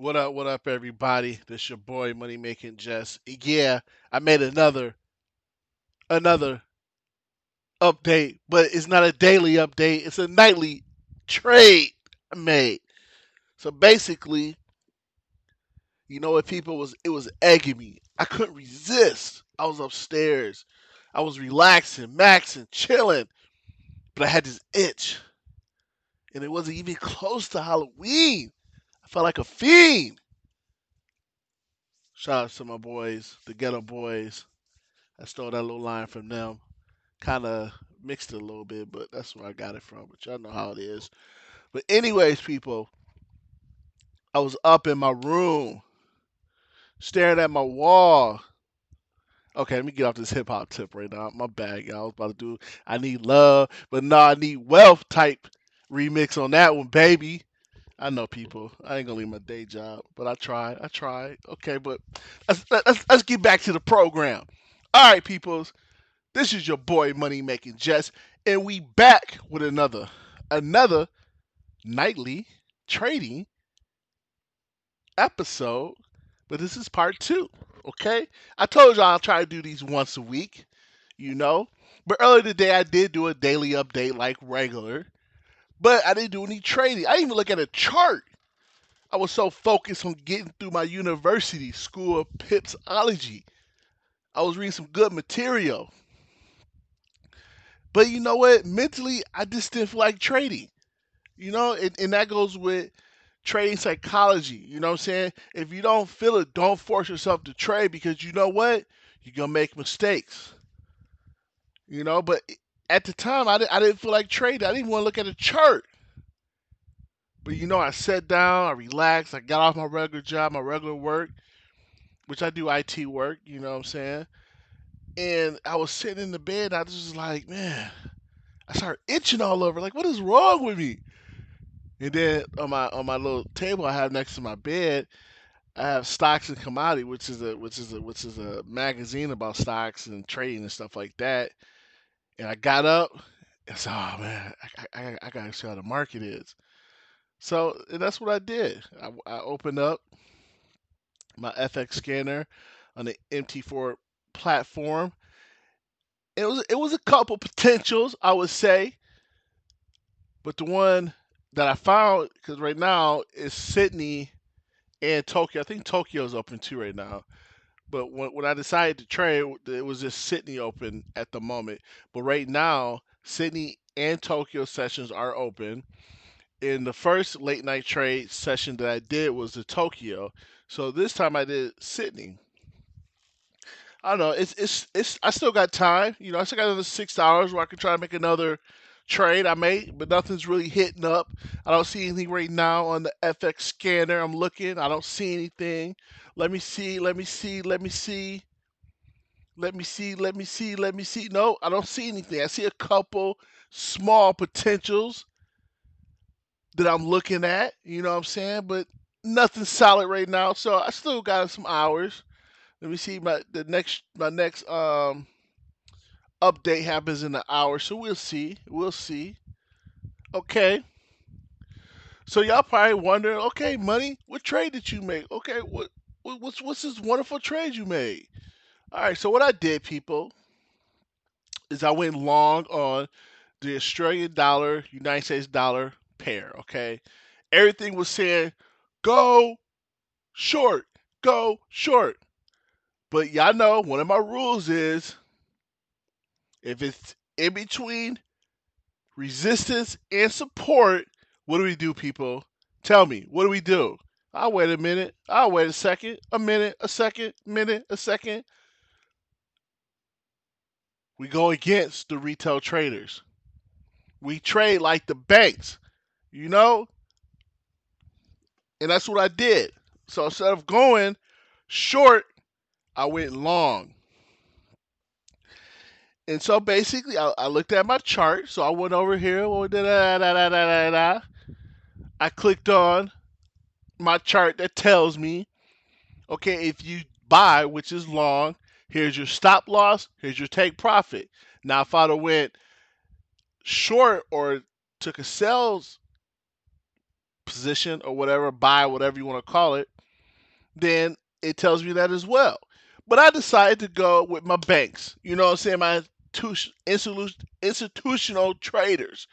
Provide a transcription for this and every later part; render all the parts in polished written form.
What up, everybody? This your boy Money Making Jess. Yeah, I made another update, but it's not a daily update. It's a nightly trade I made. So basically, you know what, people was it was egging me. I couldn't resist. I was upstairs. I was relaxing, maxing, chilling, but I had this itch, and it wasn't even close to Halloween. I felt like a fiend. Shout out to my boys, the Ghetto Boys. I stole that little line from them. Kind of mixed it a little bit, but that's where I got it from. But y'all know how it is. But anyways, people, I was up in my room, staring at my wall. Okay, let me get off this hip hop tip right now. My bad, y'all. I was about to do I need love, but no, I need wealth type remix on that one, baby. I know, people. I ain't gonna leave my day job, but I tried. I tried. Okay, but let's get back to the program. All right, peoples. This is your boy Money Making Jess, and we back with another nightly trading episode. But this is part two. Okay, I told y'all I'll try to do these once a week. You know, but earlier today I did do a daily update like regular, but I didn't do any trading. I didn't even look at a chart. I was so focused on getting through my university school of Pipsology. I was reading some good material. But you know what? Mentally, I just didn't feel like trading. And that goes with trading psychology. You know what I'm saying? If you don't feel it, don't force yourself to trade because you know what? You're going to make mistakes. But at the time, I didn't feel like trading. I didn't want to look at a chart. But I sat down, I relaxed, I got off my regular job, my regular work, which I do IT work, you know what I'm saying? And I was sitting in the bed, and I was just like, man, I started itching all over. Like, what is wrong with me? And then on my little table I have next to my bed, I have Stocks and Commodity, which is a magazine about stocks and trading and stuff like that. And I got up and said, "Oh man, I gotta see how the market is." So and that's what I did. I opened up my FX scanner on the MT4 platform. It was a couple potentials, I would say, but the one that I found, because right now is Sydney and Tokyo. I think Tokyo's open too right now. But when I decided to trade, it was just Sydney open at the moment. But right now, Sydney and Tokyo sessions are open. In the first late night trade session that I did was the Tokyo. So this time I did Sydney. I don't know. It's. I still got time. I still got another $6 where I can try to make another trade. I may, but nothing's really hitting up. I don't see anything right now on the FX scanner. I'm looking. I don't see anything. Let me see. Let me see. Let me see. Let me see. Let me see. Let me see. No, I don't see anything. I see a couple small potentials that I'm looking at. You know what I'm saying? But nothing solid right now. So I still got some hours. Let me see. My next update happens in an hour, so we'll see. We'll see. Okay. So y'all probably wondering, okay, money, what trade did you make? Okay, what's this wonderful trade you made? All right. So what I did, people, is I went long on the Australian dollar, United States dollar pair. Okay. Everything was saying go short, go short. But y'all know one of my rules is if it's in between resistance and support, what do we do, people? Tell me, what do we do? I'll wait a minute. I'll wait a second, a minute, a second, minute, a second. We go against the retail traders. We trade like the banks, you know? And that's what I did. So instead of going short, I went long. And so basically, I looked at my chart. So I went over here. I clicked on my chart that tells me, okay, if you buy, which is long, here's your stop loss, here's your take profit. Now, if I'd have went short or took a sales position or whatever, buy, whatever you want to call it, then it tells me that as well. But I decided to go with my banks. You know what I'm saying? My institutional traders.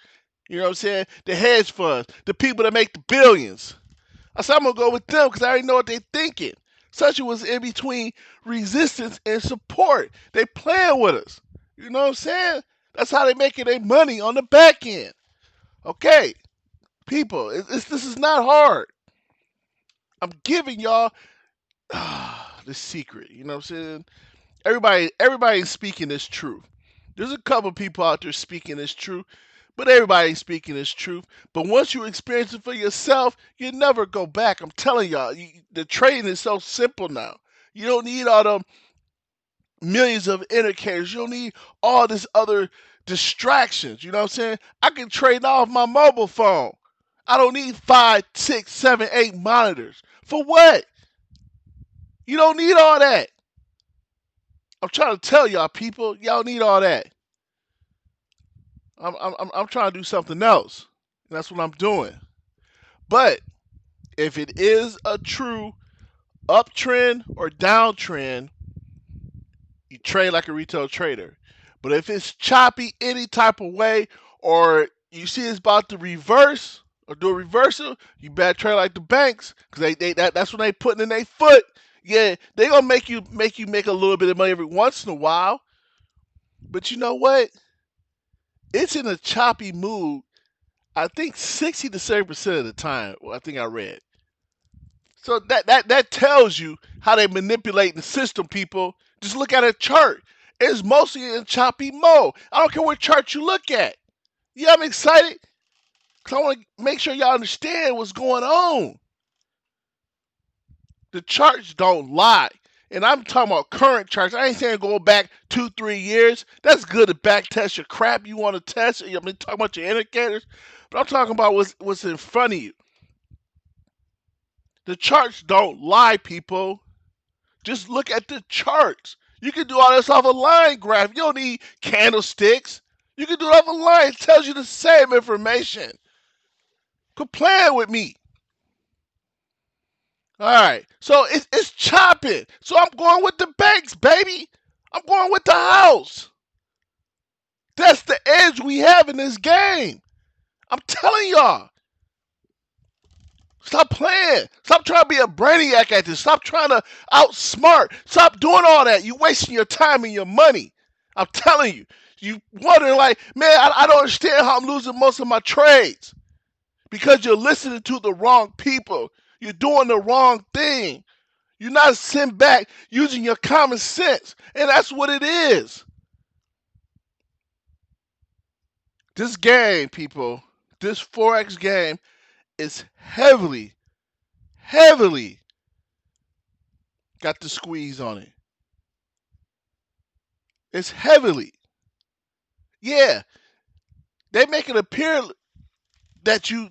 You know what I'm saying? The hedge funds, the people that make the billions. I said I'm gonna go with them because I already know what they're thinking. Such was in between resistance and support. They playing with us. You know what I'm saying? That's how they making their money on the back end. Okay, people, this is not hard. I'm giving y'all the secret. You know what I'm saying? Everybody's speaking this truth. There's a couple people out there speaking this truth, but everybody's speaking this truth. But once you experience it for yourself, you never go back. I'm telling y'all, the trading is so simple now. You don't need all them millions of indicators. You don't need all this other distractions. You know what I'm saying? I can trade off my mobile phone. I don't need 5, 6, 7, 8 monitors. For what? You don't need all that. I'm trying to tell y'all, people, y'all need all that. I'm trying to do something else. And that's what I'm doing. But if it is a true uptrend or downtrend, you trade like a retail trader. But if it's choppy any type of way, or you see it's about to reverse or do a reversal, you better trade like the banks, because that's when they putting in their foot. Yeah, they gonna make you make a little bit of money every once in a while. But you know what? It's in a choppy mood. I think 60 to 70% of the time. Well, I think I read. So that tells you how they manipulate the system, people. Just look at a chart. It's mostly in choppy mode. I don't care what chart you look at. Yeah, I'm excited because I want to make sure y'all understand what's going on. The charts don't lie. And I'm talking about current charts. I ain't saying go back 2, 3 years. That's good to back test your crap you want to test. I'm talking about your indicators. But I'm talking about what's in front of you. The charts don't lie, people. Just look at the charts. You can do all this off a line graph. You don't need candlesticks. You can do it off a line. It tells you the same information. Quit playing with me. All right. So it's chopping. So I'm going with the banks, baby. I'm going with the house. That's the edge we have in this game. I'm telling y'all. Stop playing. Stop trying to be a brainiac at this. Stop trying to outsmart. Stop doing all that. You're wasting your time and your money. I'm telling you. You wondering like, man, I don't understand how I'm losing most of my trades. Because you're listening to the wrong people. You're doing the wrong thing. You're not sitting back using your common sense. And that's what it is. This game, people, this Forex game is heavily got the squeeze on it. It's heavily. Yeah. They make it appear that you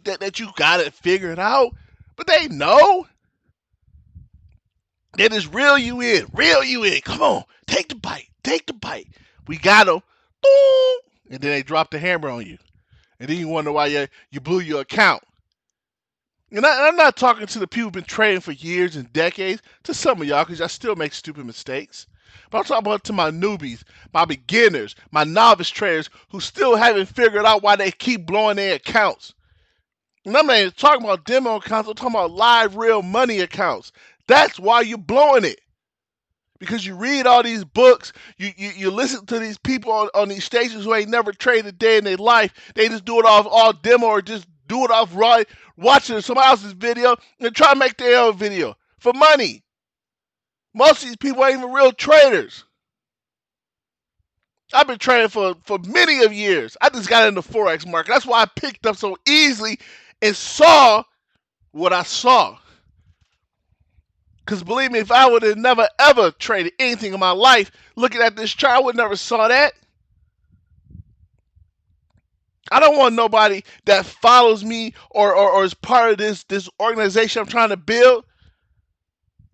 got it figured out, but they know. They just reel you in. Come on, take the bite. We got them. And then they drop the hammer on you. And then you wonder why you blew your account. And I'm not talking to the people who've been trading for years and decades, to some of y'all, because y'all still make stupid mistakes. But I'm talking about to my newbies, my beginners, my novice traders who still haven't figured out why they keep blowing their accounts. And I'm not even talking about demo accounts, I'm talking about live real money accounts. That's why you're blowing it. Because you read all these books, you listen to these people on these stations who ain't never traded a day in their life. They just do it off all demo or just do it off watching somebody else's video and try to make their own video for money. Most of these people ain't even real traders. I've been trading for many of years. I just got in the Forex market. That's why I picked up so easily and saw what I saw. Because believe me, if I would have never ever traded anything in my life, looking at this chart, I would never saw that. I don't want nobody that follows me or is part of this organization I'm trying to build,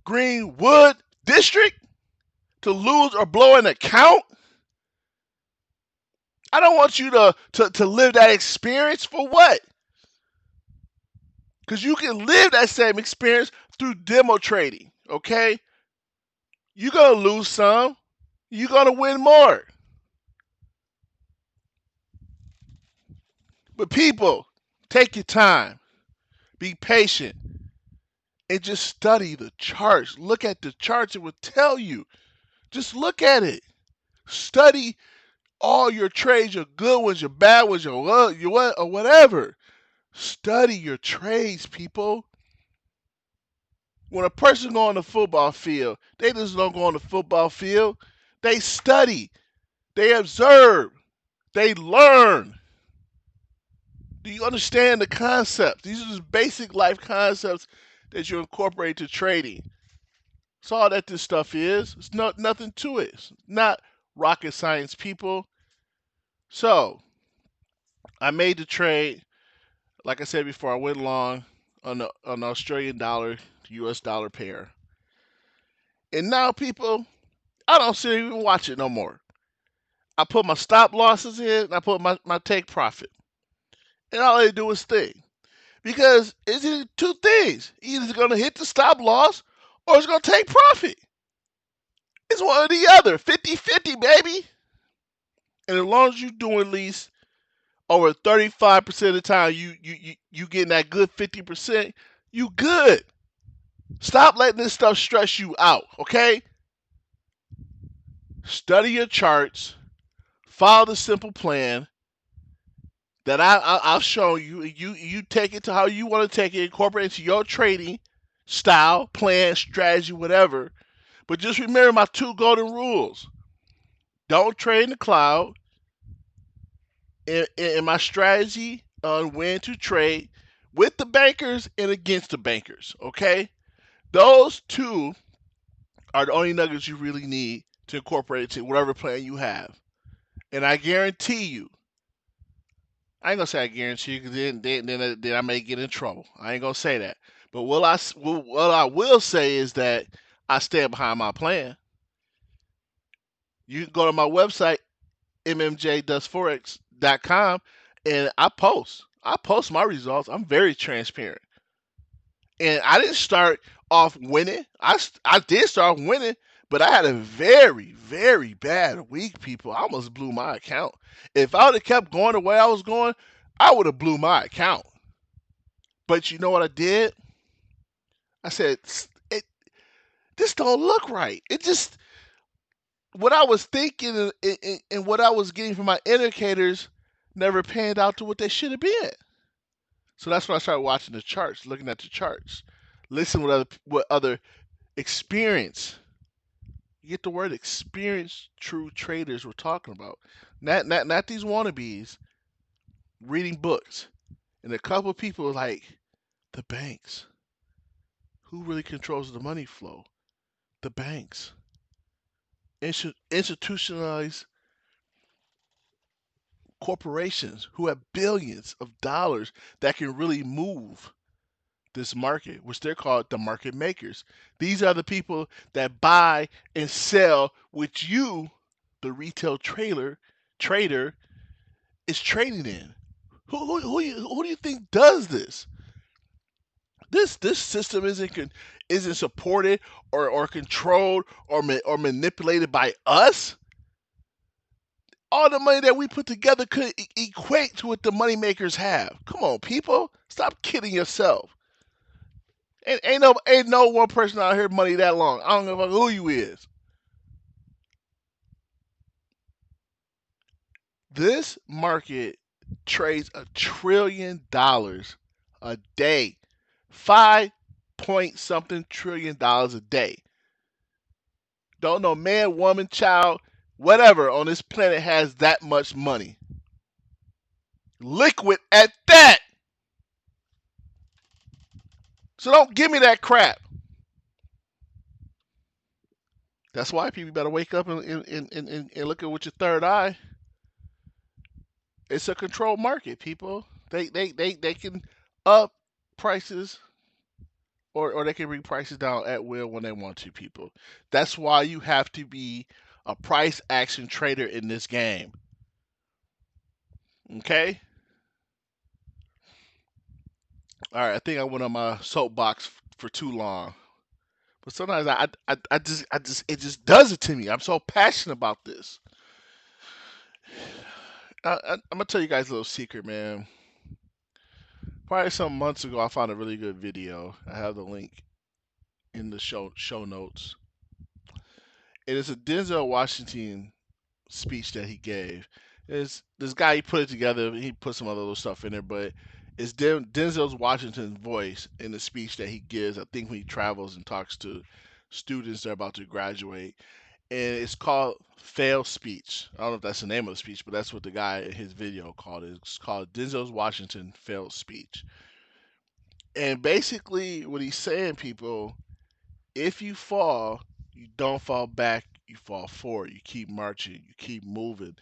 Greenwood District, to lose or blow an account. I don't want you to live that experience. For what? Because you can live that same experience through demo trading, okay? You're going to lose some. You're going to win more. But people, take your time. Be patient. And just study the charts. Look at the charts. It will tell you. Just look at it. Study all your trades, your good ones, your bad ones, your what, or whatever. Study your trades, people. When a person go on the football field, they just don't go on the football field. They study. They observe. They learn. Do you understand the concepts? These are just basic life concepts that you incorporate to trading. That's all that this stuff is. It's nothing to it. It's not rocket science, people. So I made the trade. Like I said before, I went long on the Australian dollar to US dollar pair. And now, people, I don't sit even watch it no more. I put my stop losses in and I put my take profit. And all they do is think. Because it's either two things. Either it's going to hit the stop loss or it's going to take profit. It's one or the other. 50-50, baby. And as long as you do at least over 35% of the time you getting that good 50%, you good. Stop letting this stuff stress you out, okay? Study your charts. Follow the simple plan that I've shown you. You take it to how you want to take it, incorporate it into your trading style, plan, strategy, whatever. But just remember my two golden rules. Don't trade in the cloud. In my strategy on when to trade with the bankers and against the bankers, okay? Those two are the only nuggets you really need to incorporate into whatever plan you have. And I guarantee you, I ain't gonna say I guarantee you because then I may get in trouble. I ain't gonna say that. But what I will say is that I stand behind my plan. You can go to my website, mmjdoesforex.com, and I post. I post my results. I'm very transparent. And I didn't start off winning. I did start winning, but I had a very, very bad week, people. I almost blew my account. If I would have kept going the way I was going, I would have blew my account. But you know what I did? I said, this don't look right. It just, what I was thinking and what I was getting from my indicators never panned out to what they should have been. So that's when I started watching the charts, looking at the charts, listening what other experience. You get the word experienced true traders we're talking about. Not these wannabes reading books. And a couple of people are like, the banks. Who really controls the money flow? The banks. Institutionalized corporations who have billions of dollars that can really move this market, which they're called the market makers. These are the people that buy and sell, which you, the retail trader, is trading in. Who do you think does this? This system isn't supported or controlled or manipulated by us. All the money that we put together could equate to what the money makers have. Come on, people, stop kidding yourself. Ain't no one person out here money that long. I don't know who you is. This market trades $1 trillion a day. 5 point something trillion dollars a day. Don't know man, woman, child, whatever on this planet has that much money. Liquid at that. So don't give me that crap. That's why people better wake up and look at with your third eye. It's a controlled market, people. They can up prices or they can bring prices down at will when they want to, people. That's why you have to be a price action trader in this game. Okay? All right, I think I went on my soapbox for too long. But sometimes it just does it to me. I'm so passionate about this. I'm gonna tell you guys a little secret, man. Probably some months ago, I found a really good video. I have the link in the show notes. It is a Denzel Washington speech that he gave. Is this guy, he put it together? He put some other little stuff in there, but it's Denzel's Washington's voice in the speech that he gives. I think when he travels and talks to students that are about to graduate, and it's called Fail Speech. I don't know if that's the name of the speech, but that's what the guy in his video called it. It's called Denzel's Washington Failed Speech. And basically, what he's saying, people, if you fall, you don't fall back, you fall forward. You keep marching, you keep moving.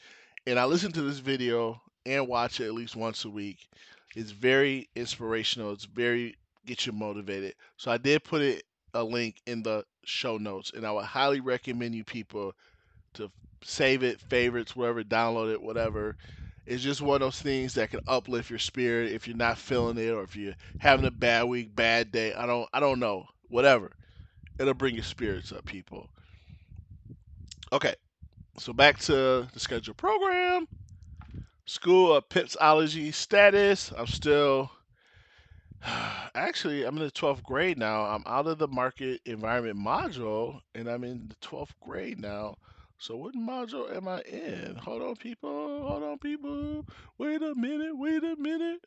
And I listen to this video and watch it at least once a week. It's very inspirational. It's very get you motivated. So I did put it a link in the show notes, and I would highly recommend you people to save it, favorites, whatever, download it, whatever. It's just one of those things that can uplift your spirit if you're not feeling it or if you're having a bad week, bad day. I don't know. Whatever. It'll bring your spirits up, people. Okay, so back to the scheduled program. School of Pipsology Status. I'm still actually I'm in the 12th grade now. I'm out of the market environment module and I'm in the 12th grade now. So what module am I in? Hold on, people. Hold on, people. Wait a minute. Wait a minute.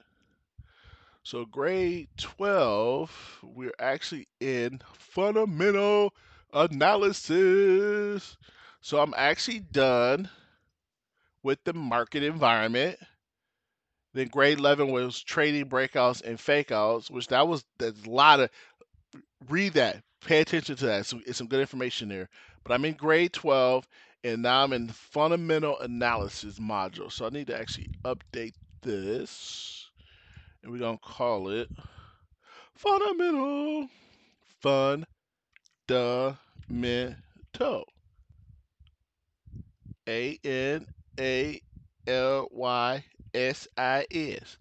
So grade 12, we're actually in fundamental analysis. So I'm actually done with the market environment. Then grade 11 was trading breakouts and fake outs, which that's a lot of, read that. Pay attention to that. It's some good information there. But I'm in grade 12 and now I'm in fundamental analysis module. So I need to actually update this. And we're going to call it fundamental fundamental. ANALYSIS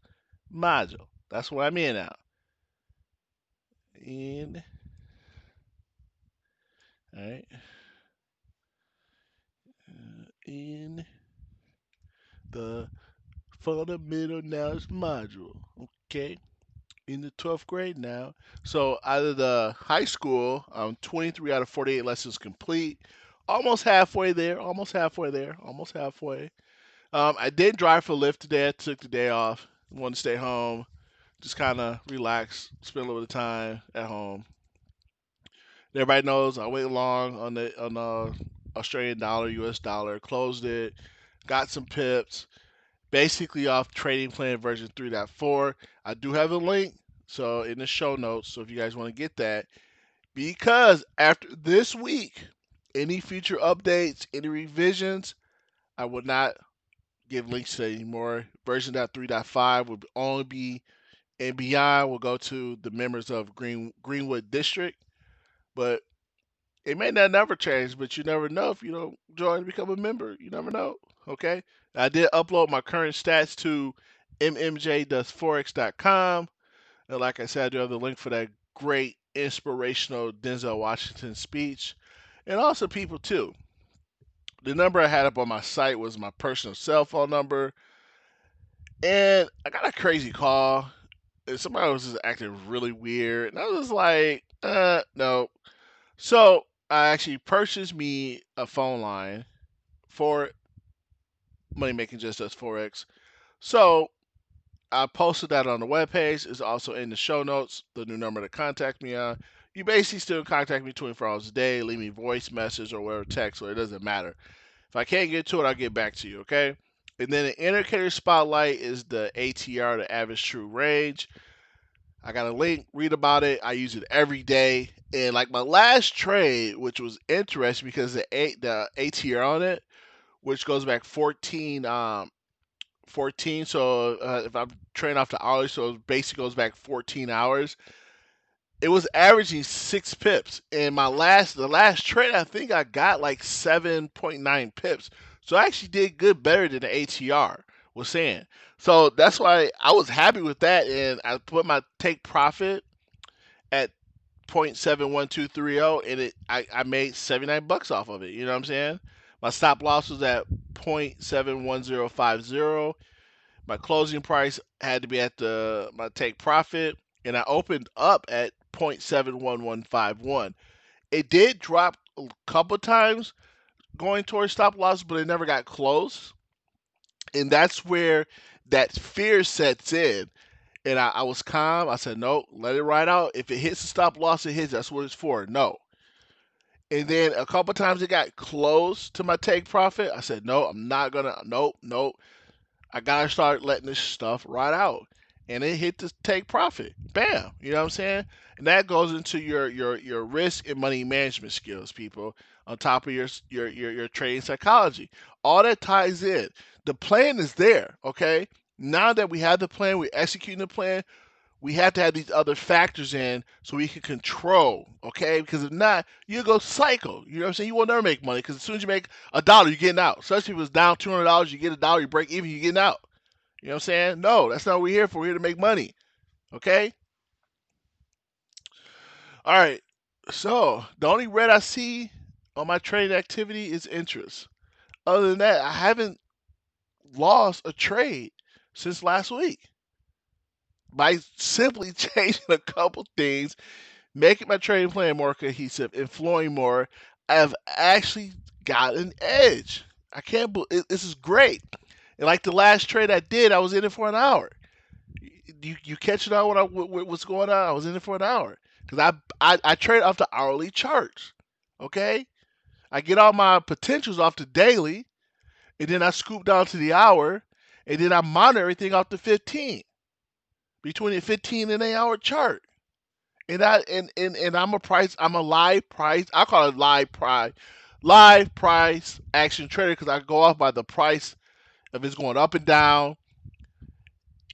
module. That's what I'm in now. In, all right, in the fundamental analysis module. Okay, in the 12th grade now. So out of the high school, 23 out of 48 lessons complete. Almost halfway there. Almost halfway there. Almost halfway. I did drive for Lyft today. I took the day off. Wanted to stay home, just kind of relax, spend a little bit of time at home. Everybody knows I went long on the Australian dollar, U.S. dollar, closed it, got some pips, basically off trading plan version 3.4. I do have a link, so in the show notes, so if you guys want to get that, because after this week, any future updates, any revisions, I will not give links to it anymore. Version 3.5 will only be, and beyond will go to the members of Greenwood District. But it may not never change, but you never know if you don't join and become a member. You never know. Okay. I did upload my current stats to mmjdoesforex.com. And like I said, I do have the link for that great inspirational Denzel Washington speech. And also, people, too. The number I had up on my site was my personal cell phone number. And I got a crazy call. And somebody was just acting really weird. And I was like, no. So I actually purchased me a phone line for Money Making Just Us Forex. So I posted that on the webpage. It's also in the show notes, the new number to contact me on. You basically still contact me 24 hours a day, leave me voice message or whatever text, or it doesn't matter. If I can't get to it, I'll get back to you, okay? And then the indicator spotlight is the ATR, the average true range. I got a link, read about it. I use it every day. And like my last trade, which was interesting because the ATR on it, which goes back 14, 14. So if I'm trading off the hourly, so it basically goes back 14 hours. It was averaging 6 pips. And the last trade, I think I got like 7.9 pips. So I actually did good, better than the ATR, was saying. So that's why I was happy with that, and I put my take profit at 0.71230, and I made $79 off of it. You know what I'm saying? My stop loss was at 0.71050. My closing price had to be at my take profit, and I opened up at 0.71151. It did drop a couple times going towards stop loss, but it never got close. And that's where that fear sets in. And I was calm. I said, no, let it ride out. If it hits the stop loss, it hits. That's what it's for. No. And then a couple times it got close to my take profit. I said, no, I'm not going to. Nope, nope. I gotta start letting this stuff ride out, and it hit the take profit. Bam, you know what I'm saying? And that goes into your risk and money management skills, people. On top of your trading psychology, all that ties in. The plan is there, okay? Now that we have the plan, we're executing the plan. We have to have these other factors in so we can control, okay? Because if not, you go cycle. You know what I'm saying? You will never make money because as soon as you make $1, you're getting out. Especially if it's down $200, you get $1, you break even, you're getting out. You know what I'm saying? No, that's not what we're here for. We're here to make money, okay? All right. So the only red I see on my trading activity is interest. Other than that, I haven't lost a trade since last week by simply changing a couple things, making my trading plan more cohesive, and flowing more. I've actually got an edge. I can't believe this is great. And like the last trade I did, I was in it for an hour. You catch it out what's going on? I was in it for an hour because I trade off the hourly charts. Okay, I get all my potentials off the daily, and then I scoop down to the hour, and then I monitor everything off the 15 between the 15 and 8 hour chart. And I'm a live price. I call it live price action trader because I go off by the price if it's going up and down,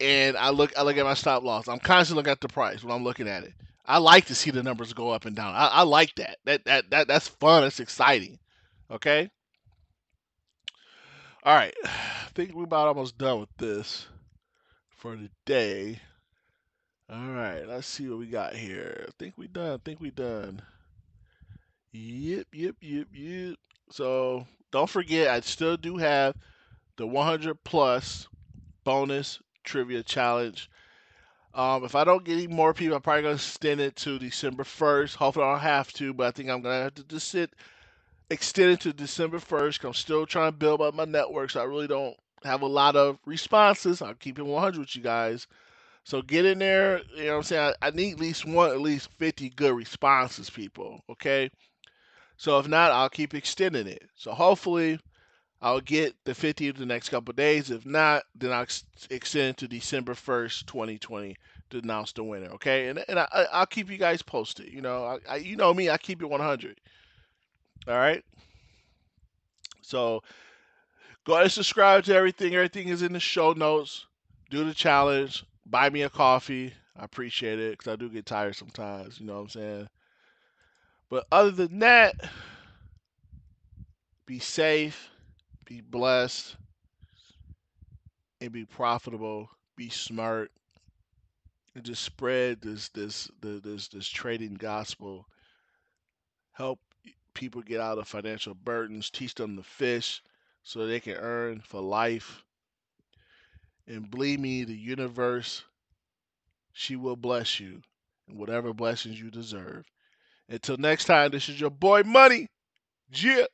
and I look at my stop loss. I'm constantly looking at the price when I'm looking at it. I like to see the numbers go up and down. I like that. That's fun. It's exciting. Okay. All right. I think we're about almost done with this for the day. All right. Let's see what we got here. I think we done. Yep. So don't forget, I still do have the 100 plus bonus trivia challenge. If I don't get any more people, I'm probably gonna extend it to December 1st. Hopefully, I don't have to, but I think I'm gonna have to just extend it to December 1st. 'Cause I'm still trying to build up my network, so I really don't have a lot of responses. I'll keep it 100 with you guys. So get in there. You know what I'm saying? I need at least 50 good responses, people. Okay. So if not, I'll keep extending it. So hopefully, I'll get the 50 the next couple of days. If not, then I'll extend it to December 1st, 2020 to announce the winner. Okay, and I'll keep you guys posted. You know, you know me, I keep it 100. All right. So go ahead and subscribe to everything. Everything is in the show notes. Do the challenge. Buy me a coffee. I appreciate it because I do get tired sometimes. You know what I'm saying? But other than that, be safe, be blessed, and be profitable. Be smart, and just spread this trading gospel. Help people get out of financial burdens. Teach them to fish so they can earn for life. And believe me, the universe, she will bless you and whatever blessings you deserve. Until next time, this is your boy Money. Yeah.